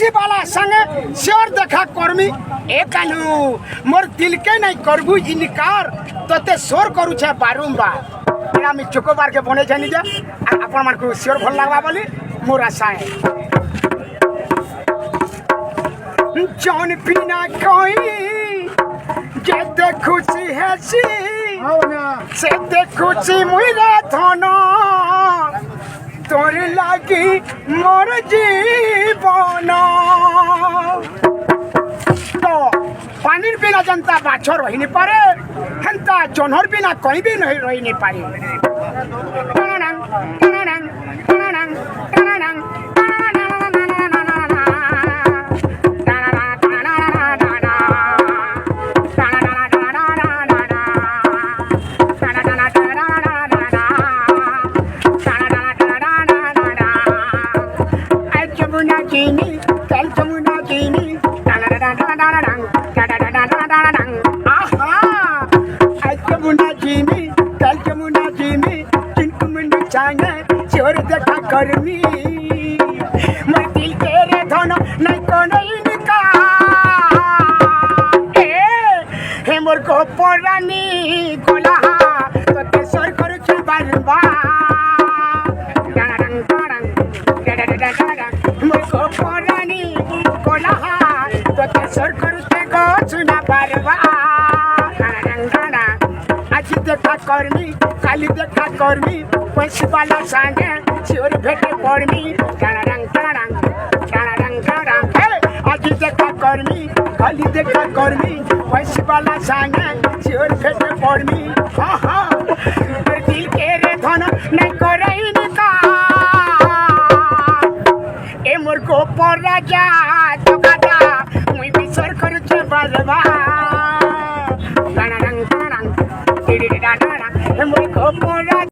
बंसी वाला संगे श्योर देखा कर्मी ए कालू मोर दिल के नहीं करबू इनकार तते शोर करू छे बारंबार हम चोकोबार के बने जानी जा अपन मन को श्योर भल लागबा बोली मोर आशा है जौन बिना कोई जे देखुची है सी से देखुची मुइरा धन तोर लागी मोर जीवन तो पानी बिना जनता बाछ रही नहीं पारे हेन्ता जनर बिना कहीं भी नहीं रही नहीं पारे चोर देखा कर्मी मैं दिल तेरे धन नहीं कोई का हे मोर को परानी गोला तो तेसर करू छ बारबा मोर को परानी गोला तो तेसर करू छ गछुना बारबा आज देखा कर्मी काली देखा कर्मी पैसे वाला संगे चोर भेटे पड़मी आज देखा कर्मी खाली देखा कर्मी पैसे वाला संगे चोर भेटे पड़मी हाँ हाँ दिल के रे धन नहीं करई निका ए मोर को पर राजा तो गादा मुई बिसर करू छे बारबा ए मोर को पर